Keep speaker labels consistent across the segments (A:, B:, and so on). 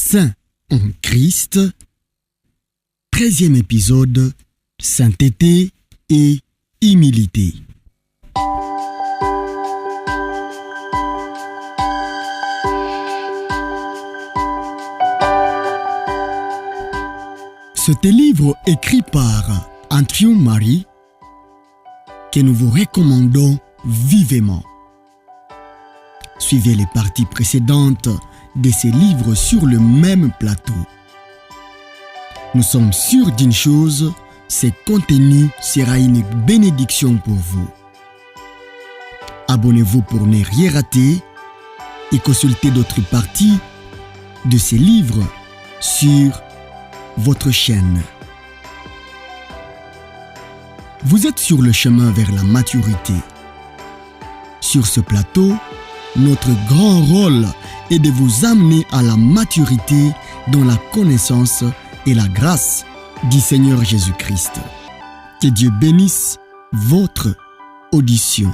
A: Saint en Christ, 13e épisode, sainteté et humilité. C'est un livre écrit par Andrew Murray que nous vous recommandons vivement. Suivez les parties précédentes de ces livres sur le même plateau. Nous sommes sûrs d'une chose, ce contenu sera une bénédiction pour vous. Abonnez-vous pour ne rien rater et consultez d'autres parties de ces livres sur votre chaîne. Vous êtes sur le chemin vers la maturité. Sur ce plateau, notre grand rôle est de vous amener à la maturité dans la connaissance et la grâce du Seigneur Jésus-Christ. Que Dieu bénisse votre audition.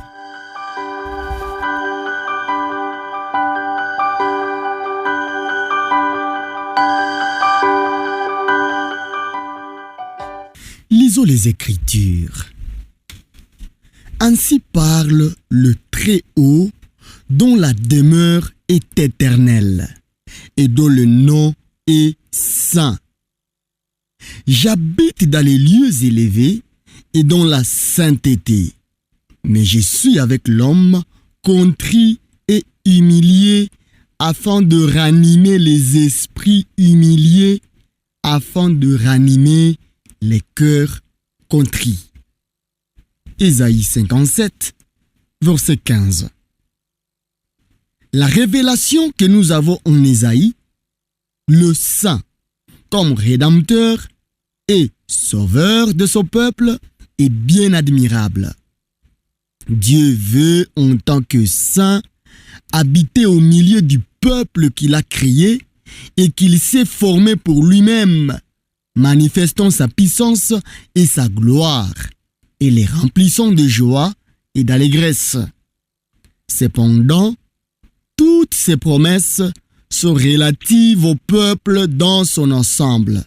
A: Lisons les Écritures. Ainsi parle le Très-Haut, dont la demeure est éternelle et dont le nom est saint. J'habite dans les lieux élevés et dans la sainteté, mais je suis avec l'homme contrit et humilié, afin de ranimer les esprits humiliés, afin de ranimer les cœurs contrits. Ésaïe 57, verset 15. La révélation que nous avons en Ésaïe, le Saint comme Rédempteur et Sauveur de son peuple, est bien admirable. Dieu veut, en tant que Saint, habiter au milieu du peuple qu'il a créé et qu'il s'est formé pour lui-même, manifestant sa puissance et sa gloire, et les remplissant de joie et d'allégresse. Cependant, toutes ces promesses sont relatives au peuple dans son ensemble.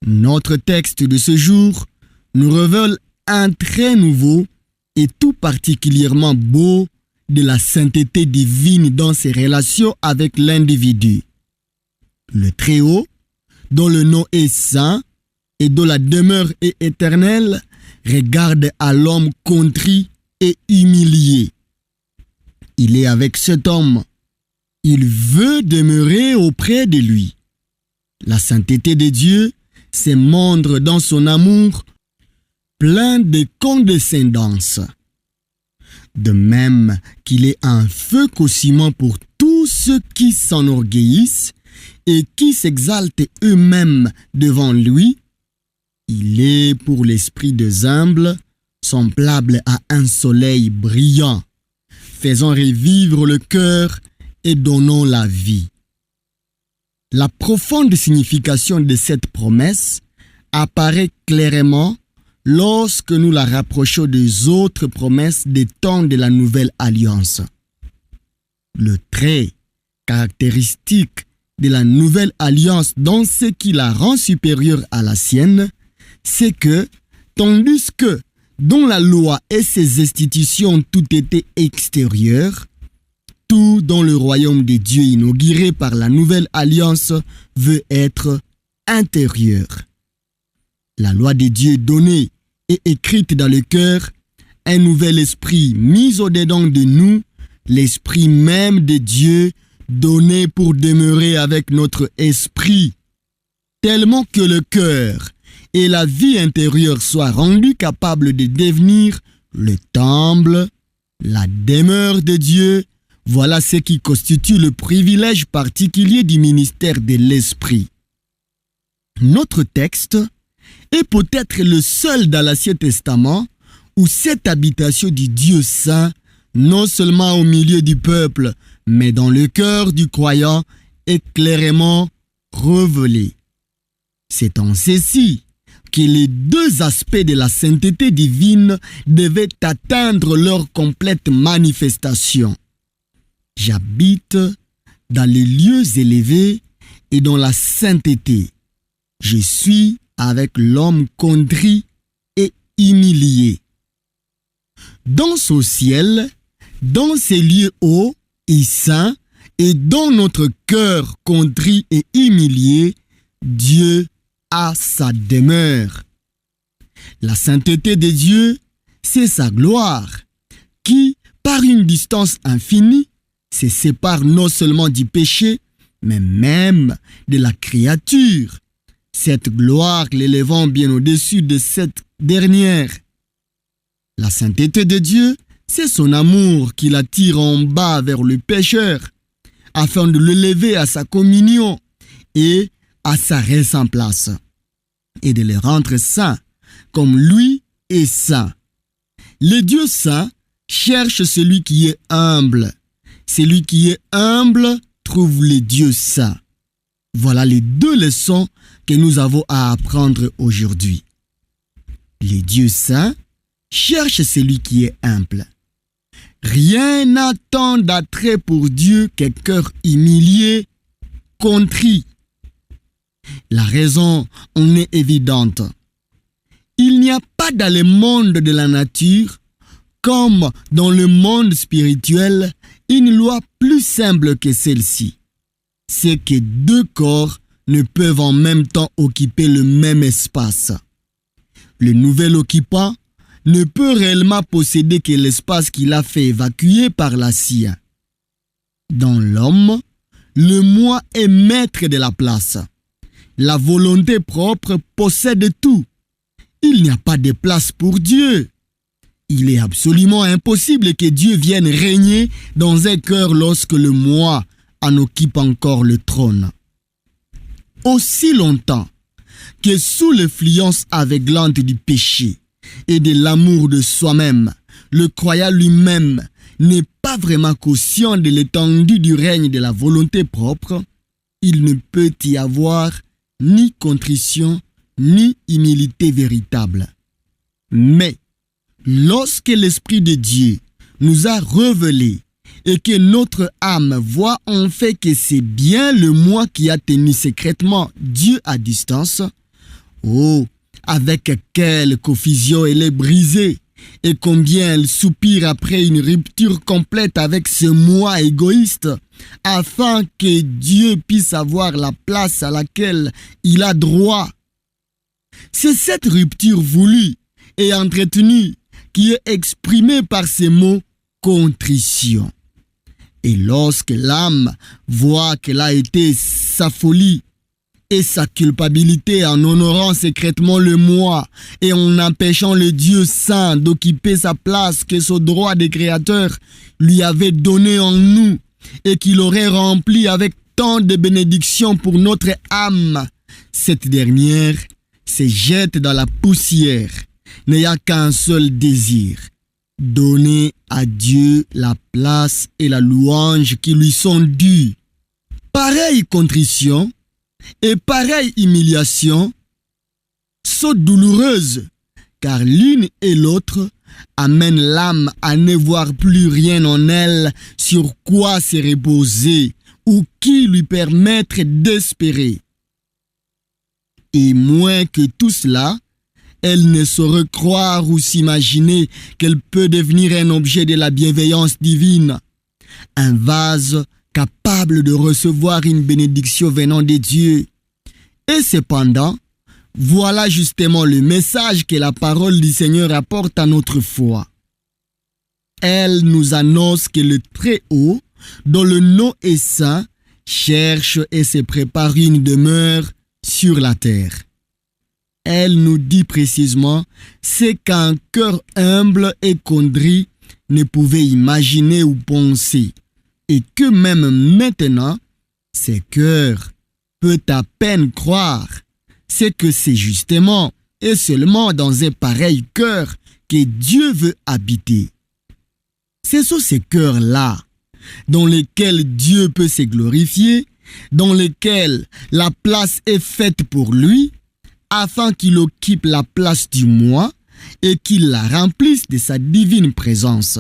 A: Notre texte de ce jour nous révèle un trait nouveau et tout particulièrement beau de la sainteté divine dans ses relations avec l'individu. Le Très-Haut, dont le nom est saint et dont la demeure est éternelle, regarde à l'homme contrit et humilié. Il est avec cet homme. Il veut demeurer auprès de lui. La sainteté de Dieu se montre dans son amour plein de condescendance. De même qu'il est un feu consumant pour tous ceux qui s'enorgueillissent et qui s'exaltent eux-mêmes devant lui, il est pour l'esprit des humbles semblable à un soleil brillant, faisant revivre le cœur et donnant la vie. La profonde signification de cette promesse apparaît clairement lorsque nous la rapprochons des autres promesses des temps de la Nouvelle Alliance. Le trait caractéristique de la Nouvelle Alliance dans ce qui la rend supérieure à la sienne, c'est que, tandis que dans la loi et ses institutions tout était extérieur, tout dans le royaume de Dieu inauguré par la Nouvelle Alliance veut être intérieur. La loi de Dieu donnée et écrite dans le cœur, un nouvel esprit mis au-dedans de nous, l'esprit même de Dieu donné pour demeurer avec notre esprit, tellement que le cœur et la vie intérieure soient rendus capables de devenir le temple, la demeure de Dieu. Voilà ce qui constitue le privilège particulier du ministère de l'Esprit. Notre texte est peut-être le seul dans l'Ancien Testament où cette habitation du Dieu saint, non seulement au milieu du peuple, mais dans le cœur du croyant, est clairement révélée. C'est en ceci que les deux aspects de la sainteté divine devaient atteindre leur complète manifestation. J'habite dans les lieux élevés et dans la sainteté. Je suis avec l'homme contrit et humilié. Dans ce ciel, dans ces lieux hauts et saints, et dans notre cœur contrit et humilié, Dieu a sa demeure. La sainteté de Dieu, c'est sa gloire, qui, par une distance infinie, se sépare non seulement du péché, mais même de la créature, cette gloire l'élevant bien au-dessus de cette dernière. La sainteté de Dieu, c'est son amour qui l'attire en bas vers le pécheur, afin de l'élever à sa communion et à sa ressemblance, et de le rendre saint, comme lui est saint. Le Dieu saint cherche celui qui est humble. Celui qui est humble trouve le Dieu saint. Voilà les deux leçons que nous avons à apprendre aujourd'hui. Le Dieu saint cherche celui qui est humble. Rien n'a tant d'attrait pour Dieu qu'un cœur humilié, contrit. La raison en est évidente. Il n'y a pas dans le monde de la nature, comme dans le monde spirituel, une loi plus simple que celle-ci. C'est que deux corps ne peuvent en même temps occuper le même espace. Le nouvel occupant ne peut réellement posséder que l'espace qu'il a fait évacuer par la sienne. Dans l'homme, le moi est maître de la place. La volonté propre possède tout. Il n'y a pas de place pour Dieu. Il est absolument impossible que Dieu vienne régner dans un cœur lorsque le moi en occupe encore le trône. Aussi longtemps que sous l'influence aveuglante du péché et de l'amour de soi-même, le croyant lui-même n'est pas vraiment conscient de l'étendue du règne de la volonté propre, il ne peut y avoir ni contrition ni humilité véritable. Mais lorsque l'Esprit de Dieu nous a révélé et que notre âme voit en fait que c'est bien le moi qui a tenu secrètement Dieu à distance, oh, avec quelle confusion elle est brisée et combien elle soupire après une rupture complète avec ce moi égoïste afin que Dieu puisse avoir la place à laquelle il a droit. C'est cette rupture voulue et entretenue qui est exprimée par ces mots contrition. Et lorsque l'âme voit qu'elle a été sa folie et sa culpabilité en honorant secrètement le moi et en empêchant le Dieu saint d'occuper sa place que ce droit de créateur lui avait donné en nous et qu'il aurait rempli avec tant de bénédictions pour notre âme, cette dernière se jette dans la poussière, n'ayant qu'un seul désir, donner à Dieu la place et la louange qui lui sont dues. Pareille contrition et pareille humiliation sont douloureuses, car l'une et l'autre amènent l'âme à ne voir plus rien en elle sur quoi se reposer ou qui lui permettre d'espérer. Et moins que tout cela, elle ne saurait croire ou s'imaginer qu'elle peut devenir un objet de la bienveillance divine, un vase capable de recevoir une bénédiction venant de Dieu. Et cependant, voilà justement le message que la parole du Seigneur apporte à notre foi. Elle nous annonce que le Très-Haut, dont le nom est saint, cherche et se prépare une demeure sur la terre. Elle nous dit précisément ce qu'un cœur humble et contrit ne pouvait imaginer ou penser, et que même maintenant, ce cœur peut à peine croire. C'est que c'est justement et seulement dans un pareil cœur que Dieu veut habiter. Ce sont ces cœurs-là dans lesquels Dieu peut se glorifier, dans lesquels la place est faite pour lui, afin qu'il occupe la place du moi et qu'il la remplisse de sa divine présence.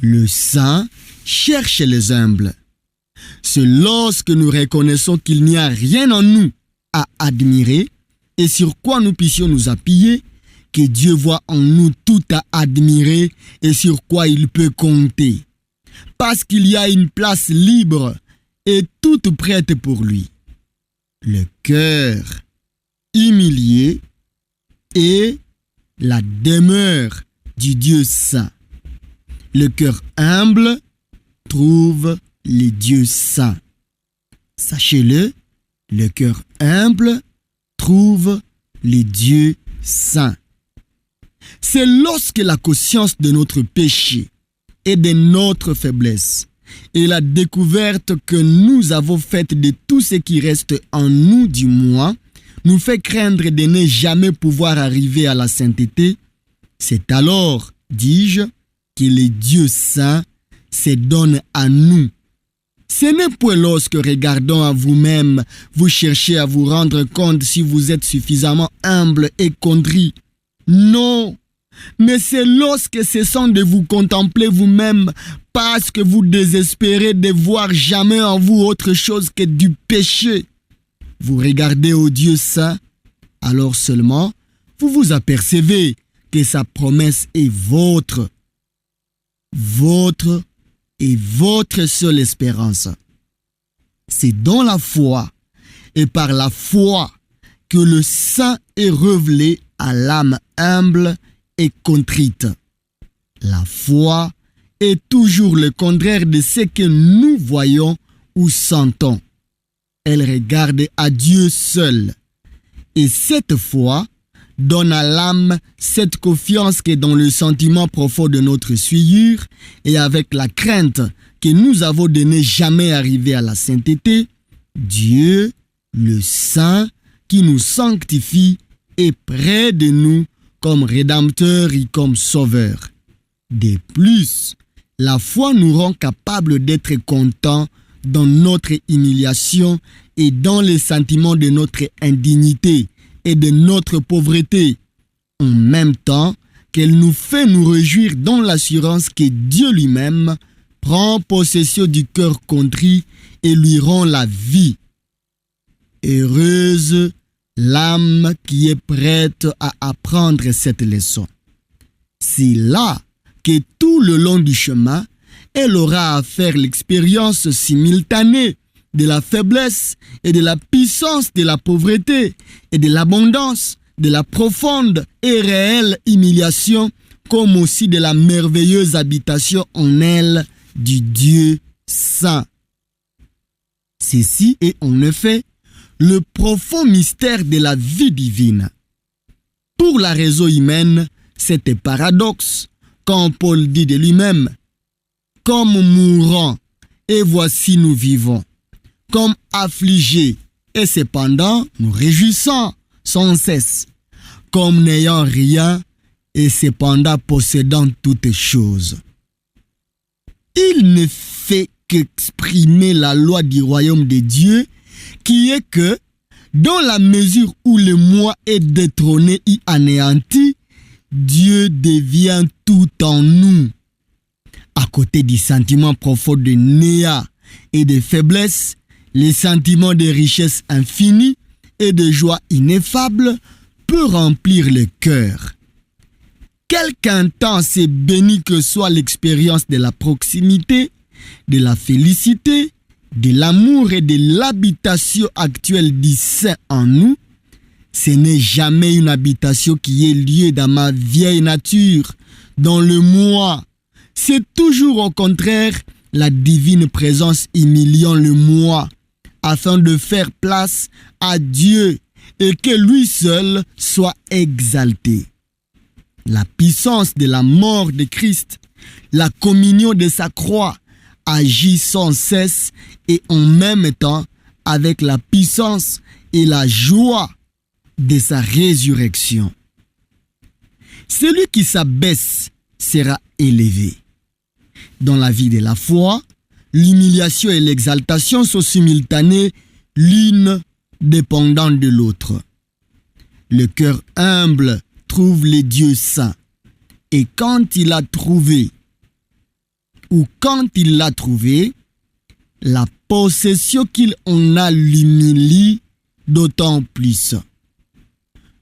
A: Le saint cherche les humbles. C'est lorsque nous reconnaissons qu'il n'y a rien en nous à admirer et sur quoi nous puissions nous appuyer, que Dieu voit en nous tout à admirer et sur quoi il peut compter. Parce qu'il y a une place libre et toute prête pour lui. Le cœur humilié est la demeure du Dieu saint. Le cœur humble trouve les dieux saints. Sachez-le, le cœur humble trouve les dieux saints. C'est lorsque la conscience de notre péché et de notre faiblesse et la découverte que nous avons faite de tout ce qui reste en nous du moins nous fait craindre de ne jamais pouvoir arriver à la sainteté, c'est alors, dis-je, que les dieux saints se donnent à nous. Ce n'est point lorsque, regardant à vous-même, vous cherchez à vous rendre compte si vous êtes suffisamment humble et contrit. Non, mais c'est lorsque cessant de vous contempler vous-même, parce que vous désespérez de voir jamais en vous autre chose que du péché, vous regardez au Dieu saint, alors seulement vous vous apercevez que sa promesse est votre et votre seule espérance. C'est dans la foi et par la foi que le saint est révélé à l'âme humble et contrite. La foi est toujours le contraire de ce que nous voyons ou sentons. Elle regarde à Dieu seul. Et cette foi donne à l'âme cette confiance que dans le sentiment profond de notre souillure et avec la crainte que nous avons de ne jamais arriver à la sainteté, Dieu, le Saint, qui nous sanctifie, est près de nous comme Rédempteur et comme Sauveur. De plus, la foi nous rend capables d'être contents dans notre humiliation et dans les sentiments de notre indignité et de notre pauvreté, en même temps qu'elle nous fait nous réjouir dans l'assurance que Dieu lui-même prend possession du cœur contrit et lui rend la vie. Heureuse l'âme qui est prête à apprendre cette leçon. C'est là que tout le long du chemin, elle aura à faire l'expérience simultanée de la faiblesse et de la puissance de la pauvreté et de l'abondance, de la profonde et réelle humiliation, comme aussi de la merveilleuse habitation en elle du Dieu saint. Ceci est en effet le profond mystère de la vie divine. Pour la raison humaine, c'est un paradoxe quand Paul dit de lui-même: comme mourants, et voici nous vivons, comme affligés, et cependant nous réjouissons sans cesse, comme n'ayant rien, et cependant possédant toutes choses. Il ne fait qu'exprimer la loi du royaume de Dieu, qui est que, dans la mesure où le moi est détrôné et anéanti, Dieu devient tout en nous. À côté du sentiment profond de néant et de faiblesse, les sentiments de richesse infinie et de joie ineffable peut remplir le cœur. Quelque intense et bénie que soit l'expérience de la proximité, de la félicité, de l'amour et de l'habitation actuelle du Saint en nous, ce n'est jamais une habitation qui ait lieu dans ma vieille nature, dans le moi. C'est toujours au contraire la divine présence humiliant le moi, afin de faire place à Dieu et que lui seul soit exalté. La puissance de la mort de Christ, la communion de sa croix, agit sans cesse et en même temps avec la puissance et la joie de sa résurrection. Celui qui s'abaisse sera élevé. Dans la vie de la foi, l'humiliation et l'exaltation sont simultanées, l'une dépendant de l'autre. Le cœur humble trouve les dieux saints, et quand il l'a trouvé, la possession qu'il en a l'humilie d'autant plus.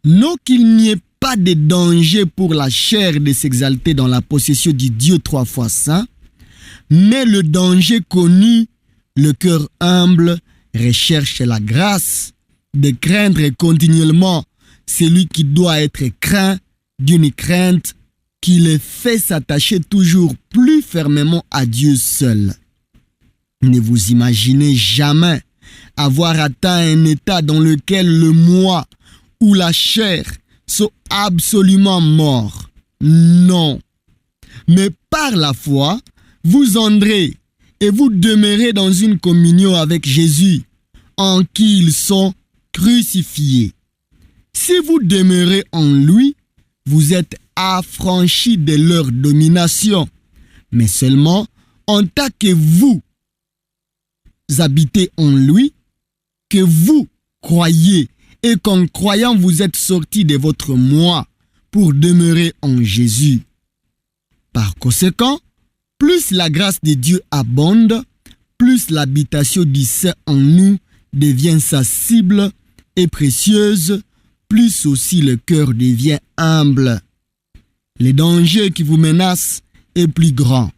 A: Non qu'il n'y ait pas de danger pour la chair de s'exalter dans la possession du Dieu 3 fois saint, mais le danger connu, le cœur humble recherche la grâce de craindre continuellement celui qui doit être craint d'une crainte qui le fait s'attacher toujours plus fermement à Dieu seul. Ne vous imaginez jamais avoir atteint un état dans lequel le moi ou la chair sont absolument morts. Non. Mais par la foi, vous entrez et vous demeurez dans une communion avec Jésus, en qui ils sont crucifiés. Si vous demeurez en lui, vous êtes affranchis de leur domination, mais seulement en tant que vous habitez en lui, que vous croyez et qu'en croyant vous êtes sortis de votre moi pour demeurer en Jésus. Par conséquent, plus la grâce de Dieu abonde, plus l'habitation du Saint en nous devient sensible et précieuse, plus aussi le cœur devient humble. Le danger qui vous menace est plus grand,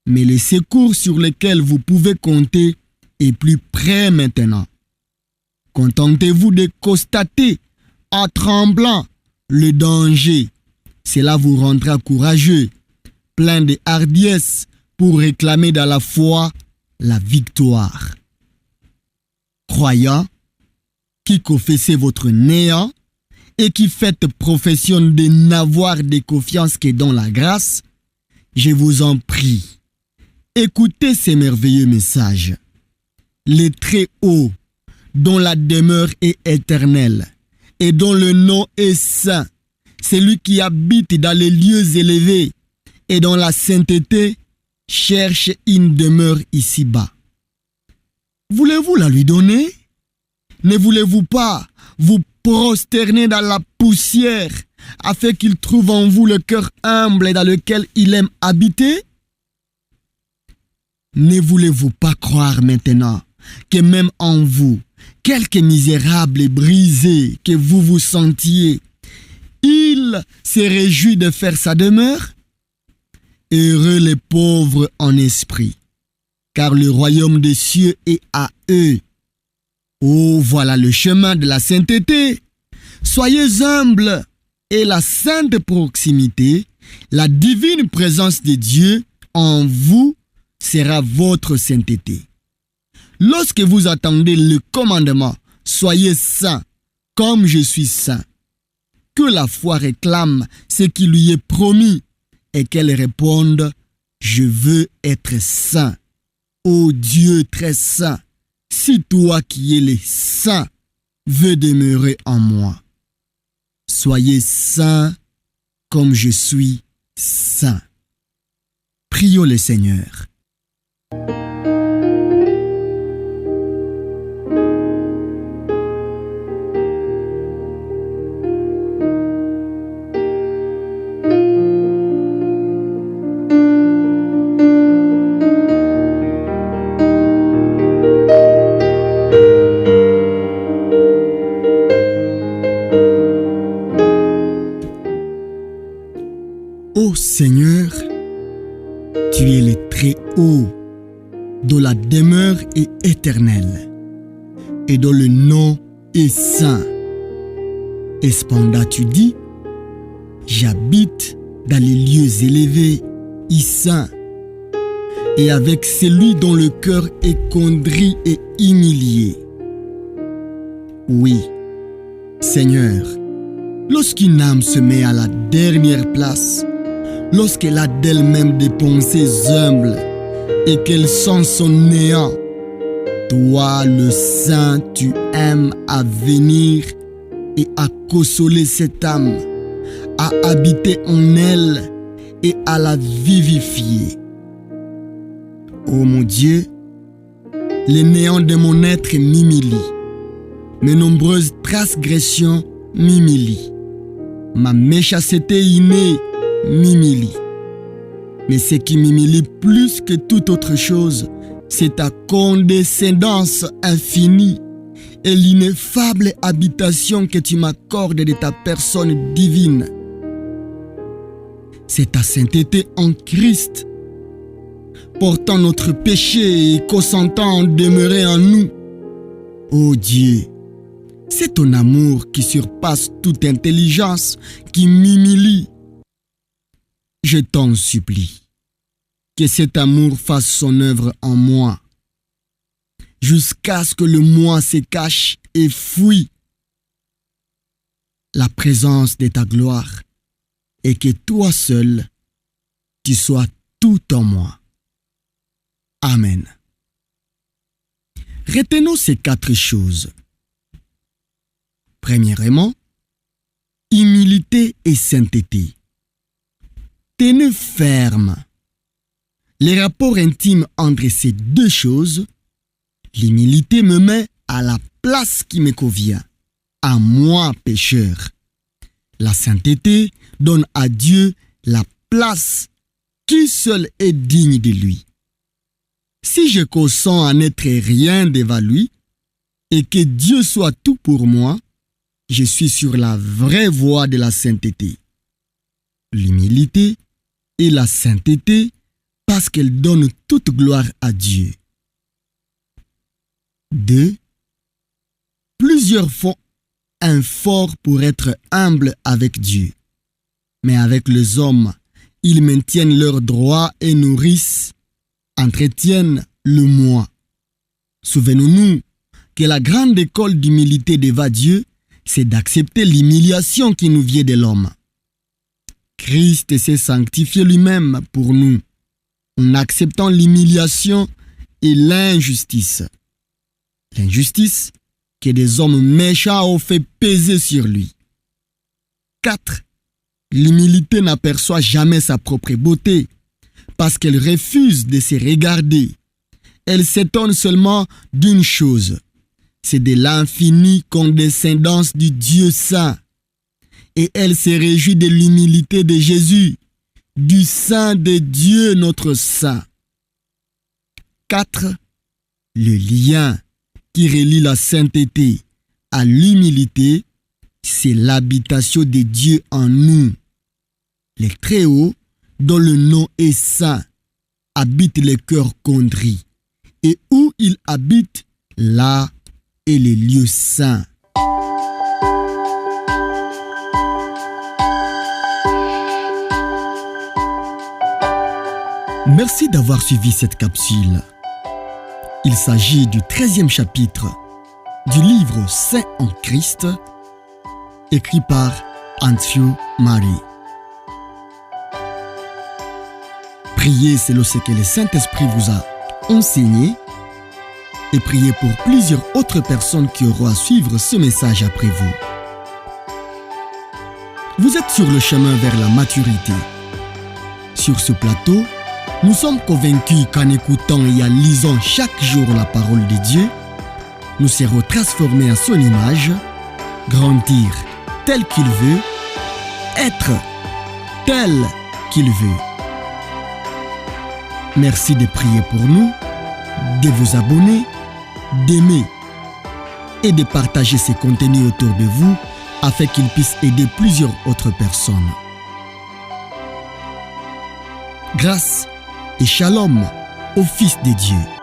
A: mais les secours sur lesquels vous pouvez compter est plus près maintenant. Contentez-vous de constater en tremblant le danger. Cela vous rendra courageux, plein de hardiesse pour réclamer dans la foi la victoire. Croyants, qui confessez votre néant et qui faites profession de n'avoir de confiance que dans la grâce, je vous en prie, écoutez ces merveilleux messages. Le Très-Haut, dont la demeure est éternelle et dont le nom est saint, celui qui habite dans les lieux élevés et dans la sainteté, cherche une demeure ici-bas. Voulez-vous la lui donner? Ne voulez-vous pas vous prosterner dans la poussière afin qu'il trouve en vous le cœur humble dans lequel il aime habiter? Ne voulez-vous pas croire maintenant que même en vous, quelque misérable et brisé que vous vous sentiez, il se réjouit de faire sa demeure? Heureux les pauvres en esprit, car le royaume des cieux est à eux. Oh, voilà le chemin de la sainteté. Soyez humbles et la sainte proximité, la divine présence de Dieu en vous sera votre sainteté. Lorsque vous attendez le commandement, soyez saints comme je suis saint, que la foi réclame ce qui lui est promis et qu'elle réponde, je veux être saint. Ô Dieu très saint, si toi qui es le saint veux demeurer en moi, soyez saints comme je suis saint. Prions le Seigneur. Ô Seigneur, tu es le Très-Haut, dont la demeure est éternelle et dont le nom est saint. Et cependant tu dis, j'habite dans les lieux élevés et saints, et avec celui dont le cœur est contrit et humilié. Oui, Seigneur, lorsqu'une âme se met à la dernière place, lorsqu'elle a d'elle-même des pensées humbles et qu'elle sent son néant, toi, le Saint, tu aimes à venir et à consoler cette âme, à habiter en elle et à la vivifier. Ô mon Dieu, les néants de mon être m'humilient, mes nombreuses transgressions m'humilient, ma méchanceté innée m'humilie. Mais ce qui m'humilie plus que toute autre chose c'est ta condescendance infinie et l'ineffable habitation que tu m'accordes de ta personne divine. C'est ta sainteté en Christ, portant notre péché et consentant demeurer en nous. Ô Dieu, c'est ton amour qui surpasse toute intelligence, qui m'humilie. Je t'en supplie, que cet amour fasse son œuvre en moi, jusqu'à ce que le moi se cache et fuit la présence de ta gloire, et que toi seul, tu sois tout en moi. Amen. Retenons ces 4 choses. Premièrement, humilité et sainteté. Tenez ferme. Les rapports intimes entre ces 2 choses, l'humilité me met à la place qui me convient, à moi pécheur. La sainteté donne à Dieu la place qui seul est digne de lui. Si je consens à n'être rien devant lui et que Dieu soit tout pour moi, je suis sur la vraie voie de la sainteté. L'humilité et la sainteté parce qu'elles donnent toute gloire à Dieu. 2. Plusieurs font un effort pour être humbles avec Dieu. Mais avec les hommes, ils maintiennent leurs droits et nourrissent, entretiennent le moi. Souvenons-nous que la grande école d'humilité devant Dieu, c'est d'accepter l'humiliation qui nous vient de l'homme. Christ s'est sanctifié lui-même pour nous, en acceptant l'humiliation et l'injustice. L'injustice que des hommes méchants ont fait peser sur lui. 4. L'humilité n'aperçoit jamais sa propre beauté, parce qu'elle refuse de se regarder. Elle s'étonne seulement d'une chose, c'est de l'infinie condescendance du Dieu saint. Et elle se réjouit de l'humilité de Jésus, du Saint de Dieu notre Saint. 4. Le lien qui relie la sainteté à l'humilité, c'est l'habitation de Dieu en nous. Le Très-Haut, dont le nom est saint, habite les cœurs contris. Et où il habite, là est le lieu saint. Merci d'avoir suivi cette capsule. Il s'agit du 13e chapitre du livre Saint en Christ, écrit par Andrew Murray. Priez selon ce que le Saint-Esprit vous a enseigné et priez pour plusieurs autres personnes qui auront à suivre ce message après vous. Vous êtes sur le chemin vers la maturité. Sur ce plateau, nous sommes convaincus qu'en écoutant et en lisant chaque jour la parole de Dieu, nous serons transformés à son image, grandir tel qu'il veut, être tel qu'il veut. Merci de prier pour nous, de vous abonner, d'aimer et de partager ces contenus autour de vous afin qu'ils puissent aider plusieurs autres personnes. Grâce et shalom au Fils de Dieu.